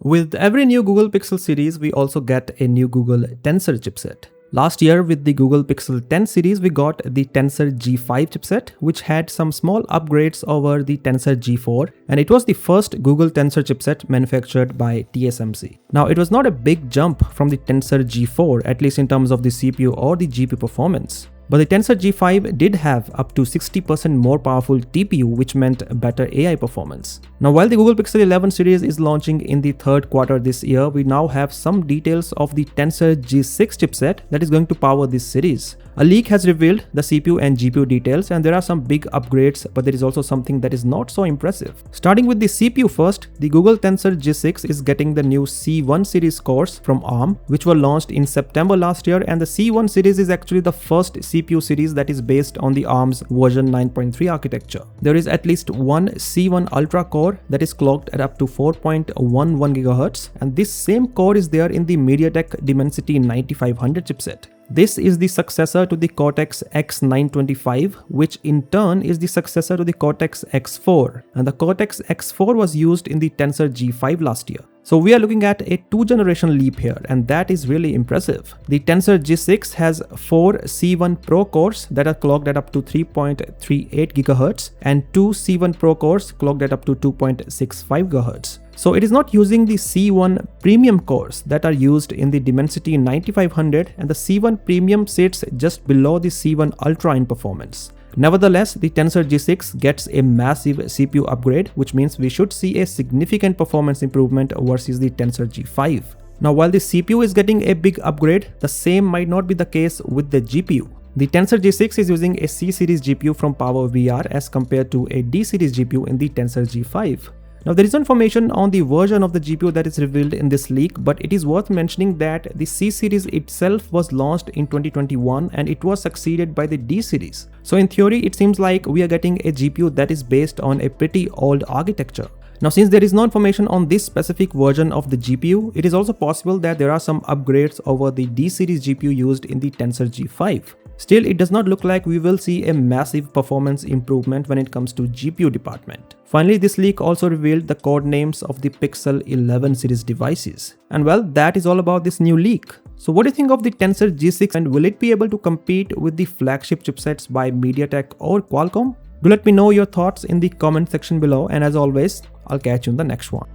With every new Google Pixel series, we also get a new Google Tensor chipset. Last year with the Google Pixel 10 series, we got the Tensor G5 chipset, which had some small upgrades over the Tensor G4, and it was the first Google Tensor chipset manufactured by TSMC. Now, it was not a big jump from the Tensor G4, at least in terms of the CPU or the GPU performance. But the Tensor G5 did have up to 60% more powerful TPU, which meant better AI performance. Now, while the Google Pixel 11 series is launching in the third quarter this year, we now have some details of the Tensor G6 chipset that is going to power this series. A leak has revealed the CPU and GPU details, and there are some big upgrades, but there is also something that is not so impressive. Starting with the CPU first, the Google Tensor G6 is getting the new C1 series cores from ARM, which were launched in September last year, and the C1 series is actually the first CPU series that is based on the ARM's version 9.3 architecture. There is at least one C1 Ultra core that is clocked at up to 4.11 GHz, and this same core is there in the MediaTek Dimensity 9500 chipset. This is the successor to the Cortex X925, which in turn is the successor to the Cortex X4, and the Cortex X4 was used in the Tensor G5 last year. So we are looking at a 2-generation leap here, and that is really impressive. The Tensor G6 has 4 C1 Pro cores that are clocked at up to 3.38 GHz and 2 C1 Pro cores clocked at up to 2.65 GHz. So it is not using the C1 Premium cores that are used in the Dimensity 9500, and the C1 Premium sits just below the C1 Ultra in performance. Nevertheless, the Tensor G6 gets a massive CPU upgrade, which means we should see a significant performance improvement versus the Tensor G5. Now, while the CPU is getting a big upgrade, the same might not be the case with the GPU. The Tensor G6 is using a C-series GPU from PowerVR as compared to a D-series GPU in the Tensor G5. Now, there is no information on the version of the GPU that is revealed in this leak, but it is worth mentioning that the C series itself was launched in 2021 and it was succeeded by the D series. So in theory, it seems like we are getting a GPU that is based on a pretty old architecture. Now, since there is no information on this specific version of the GPU, it is also possible that there are some upgrades over the D series GPU used in the Tensor G5. Still, it does not look like we will see a massive performance improvement when it comes to GPU department. Finally, this leak also revealed the code names of the Pixel 11 series devices. And well, that is all about this new leak. So what do you think of the Tensor G6, and will it be able to compete with the flagship chipsets by MediaTek or Qualcomm? Do let me know your thoughts in the comment section below, and as always, I'll catch you in the next one.